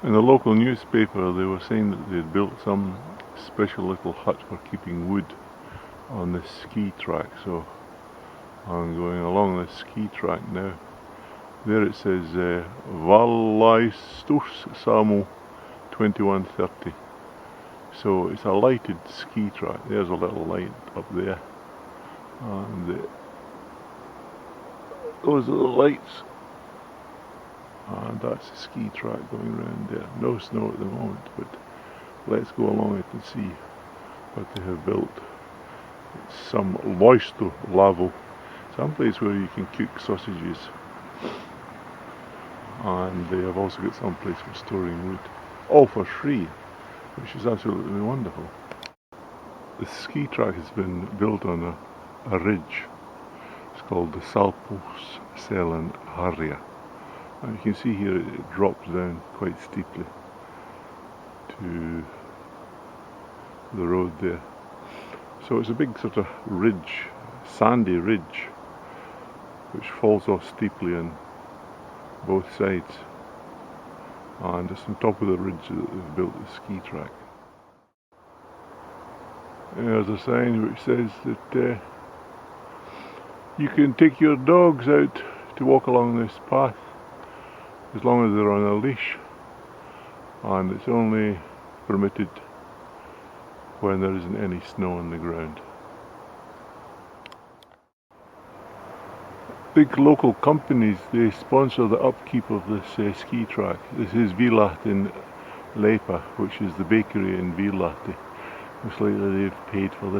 In the local newspaper they were saying that they'd built some special little hut for keeping wood on this ski track, so I'm going along this ski track now. There it says Valaistus Samu 2130. So it's a lighted ski track. There's a little light up there. And those are the lights. And that's the ski track going around there. No snow at the moment, but let's go along it and see what they have built. It's some loisto lavo, some place where you can cook sausages. And they have also got some place for storing wood, all for free, which is absolutely wonderful. The ski track has been built on a ridge. It's called the Salpos Selen Harria. And you can see here it drops down quite steeply to the road there. So it's a big sort of ridge, sandy ridge, which falls off steeply on both sides. And it's on top of the ridge that they've built the ski track. There's a sign which says that you can take your dogs out to walk along this path as long as they're on a leash, and it's only permitted when there isn't any snow on the ground. Big local companies, they sponsor the upkeep of this ski track. This is Vilat in Lepa, which is the bakery in Vilat. Looks like they've paid for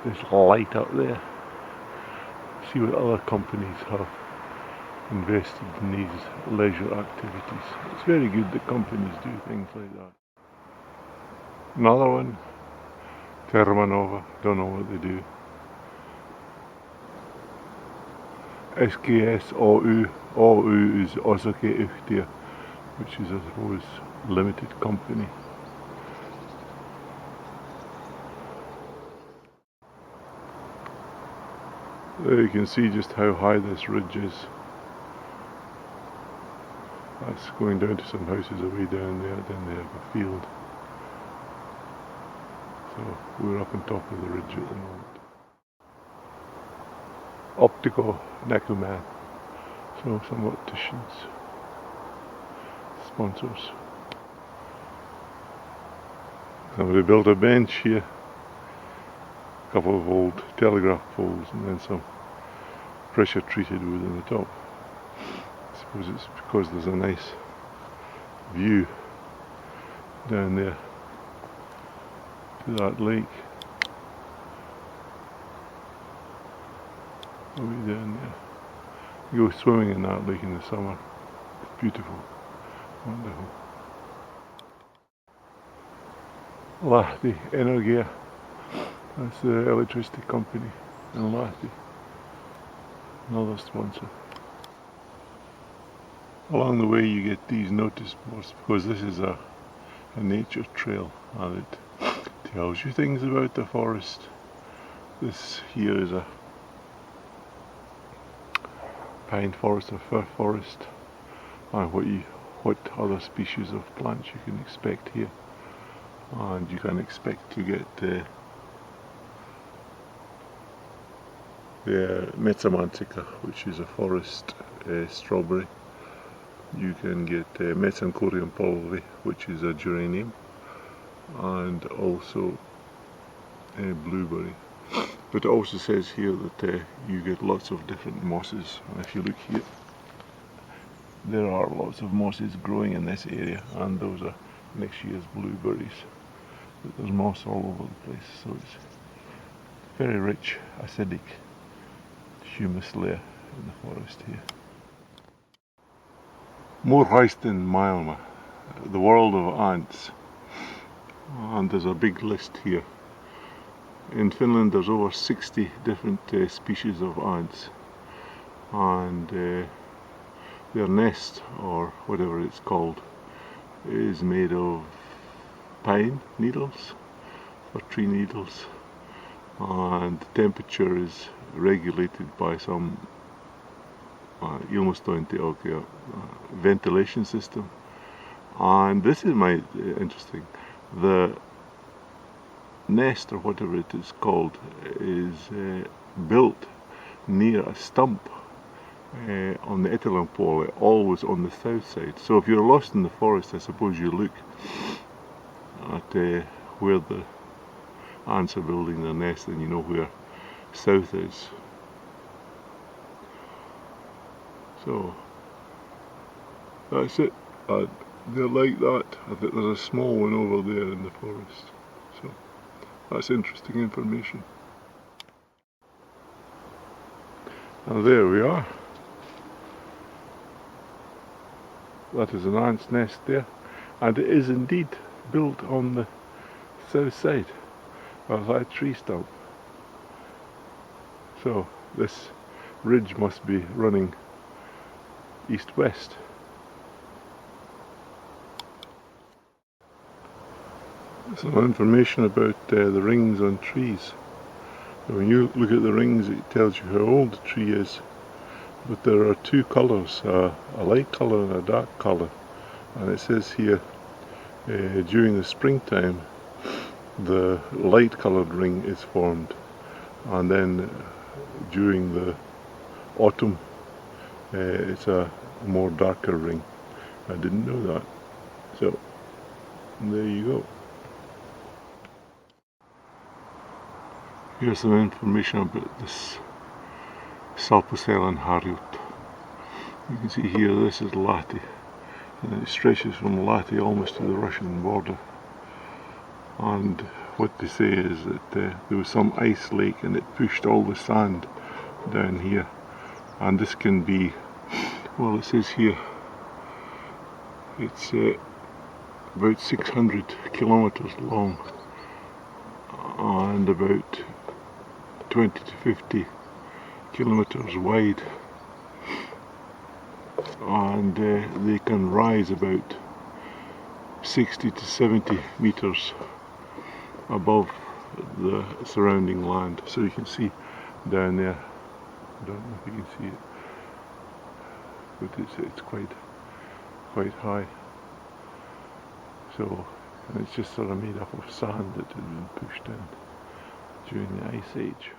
this light up there. See what other companies have invested in these leisure activities. It's very good that companies do things like that. Another one, Termanova, don't know what they do. SKS OU, OU is Osake Uhtia, which is, I suppose, limited company. There you can see just how high this ridge is. That's going down to some houses away down there, then they have a field. So we're up on top of the ridge at the moment. Optico Nekuman, so some opticians, sponsors. Somebody built a bench here, a couple of old telegraph poles, and then some pressure treated wood on the top. I suppose it's because there's a nice view down there to that lake. Way down there. You go swimming in that lake in the summer. It's beautiful, wonderful. Lahti Energia, that's the electricity company in Lahti. Another sponsor. Along the way you get these notice boards because this is a nature trail and it tells you things about the forest. This here is a pine forest or fir forest, and what other species of plants you can expect here. And you can expect to get the Metsamantica, which is a forest strawberry. You can get Metsancorium polvi, which is a geranium, and also blueberry. But it also says here that you get lots of different mosses, and if you look here, there are lots of mosses growing in this area, and those are next year's blueberries. But there's moss all over the place, so it's very rich, acidic humus layer in the forest here. Moorhuisten Maailma, the world of ants, and there's a big list here. In Finland there's over 60 different species of ants, and their nest, or whatever it's called, is made of pine needles or tree needles, and the temperature is regulated by some ilmastointi ventilation system, And this is my interesting. The nest, or whatever it is called, is built near a stump on the Etalon pole, always on the south side. So if you're lost in the forest, I suppose you look at where the ants are building their nest, and you know where south is. So that's it. They're like that. I think there's a small one over there in the forest. So that's interesting information. Now there we are. That is an ant's nest there, and it is indeed built on the south side of that tree stump. So this ridge must be running east-west. Some information about the rings on trees. So when you look at the rings, it tells you how old the tree is. But there are two colours, a light colour and a dark colour. And it says here, during the springtime, the light coloured ring is formed. And then during the autumn, it's a more darker ring. I didn't know that. So, there you go. Here's some information about this Salpocellin Harriot. You can see here, this is Lati, and it stretches from Lati almost to the Russian border. And what they say is that there was some ice lake and it pushed all the sand down here. And this can be, well, it says here, it's about 600 kilometers long and about 20 to 50 kilometers wide, and they can rise about 60 to 70 meters above the surrounding land. So you can see down there, I don't know if you can see it, but it's quite high. So, and it's just sort of made up of sand that had been pushed in during the Ice Age.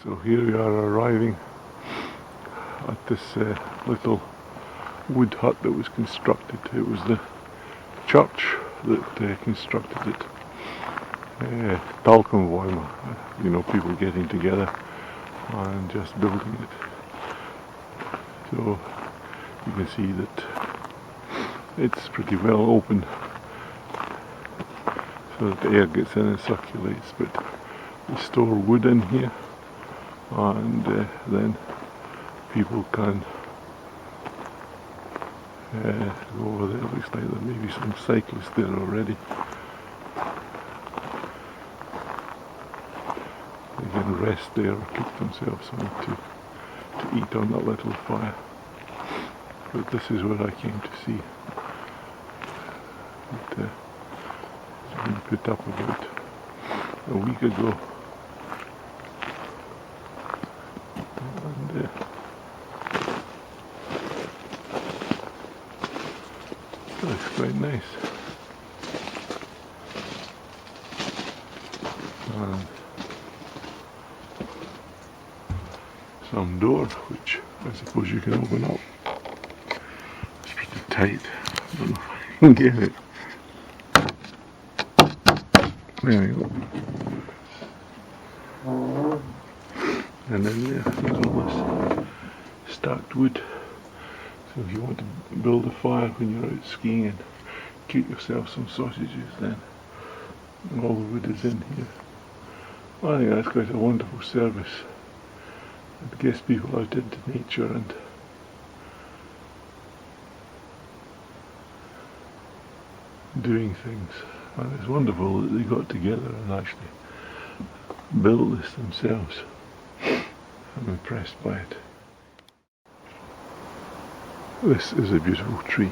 So here we are arriving at this little wood hut that was constructed. It was the church that constructed it. Talkenbäume, you know, people getting together and just building it. So you can see that it's pretty well open so that the air gets in and circulates, but they store wood in here, and then people can go over there. It looks like there may be some cyclists there already. They can rest there or cook themselves something to eat on that little fire. But this is where I came to see. It's been put up about a week ago. And looks quite nice. And some door, which I suppose you can open up. It's pretty tight. I don't know if I can get it. There we go. And then there's all this stacked wood. So if you want to build a fire when you're out skiing and cook yourself some sausages, then all the wood is in here. I think that's quite a wonderful service. It gets people out into nature and doing things. And it's wonderful that they got together and actually built this themselves. I'm impressed by it. This is a beautiful tree.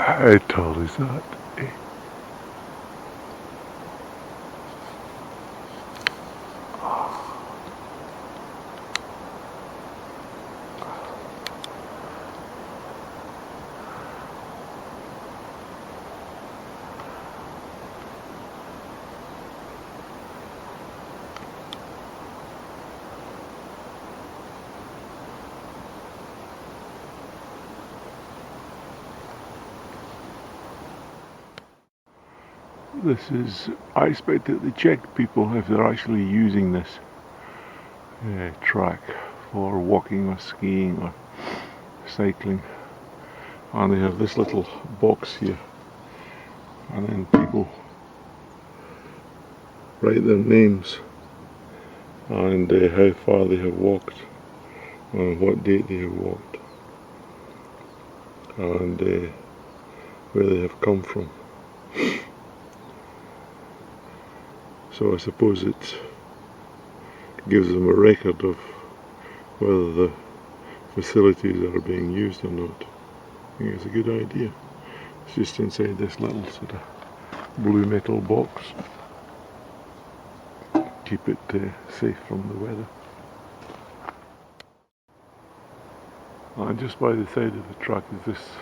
How tall is that? This is, I expect that they check people if they're actually using this track for walking or skiing or cycling. And they have this little box here, and then people write their names and how far they have walked and what date they have walked and where they have come from. So I suppose it gives them a record of whether the facilities are being used or not. I think it's a good idea. It's just inside this little sort of blue metal box. Keep it safe from the weather. And just by the side of the track is this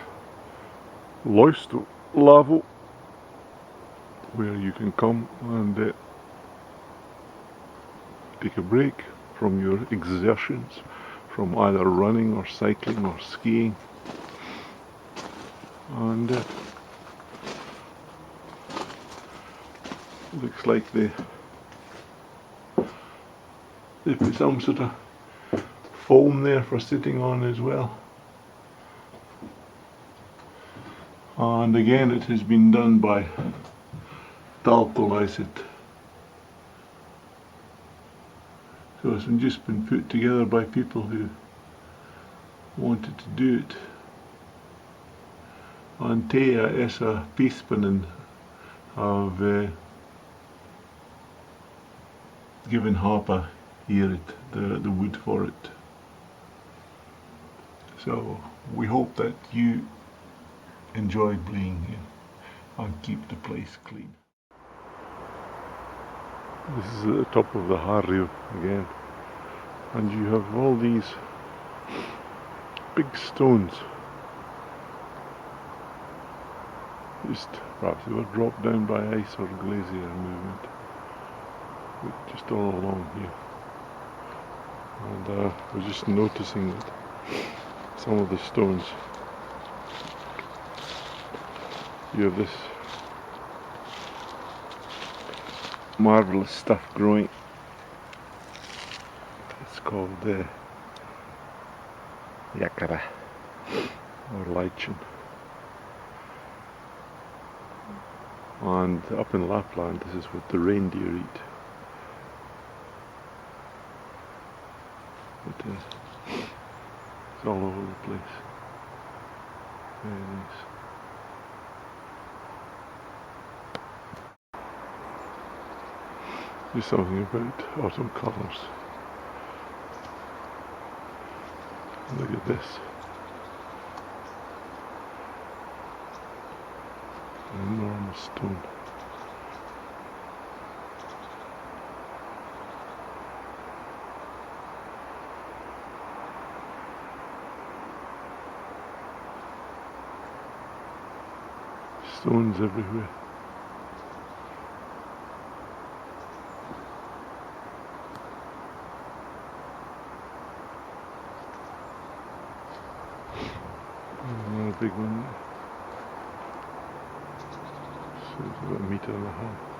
lavabo where you can come and take a break from your exertions, from either running or cycling or skiing. And looks like they put some sort of foam there for sitting on as well. And again, it has been done by talcum acid. So it's just been put together by people who wanted to do it. And Thea Essa Peacepanen have given Harper here the wood for it. So we hope that you enjoyed being here and keep the place clean. This is at the top of the Harju again, and you have all these big stones. Just perhaps they were dropped down by ice or glacier movement, but just all along here. And I was just noticing that some of the stones, you have this marvelous stuff growing. It's called yakara or lichen. And up in Lapland, this is what the reindeer eat. It's all over the place. Very nice. There's something about autumn colours. Look at this. An enormous stone. Stones everywhere. Another big one. So it's about 1.5 meters.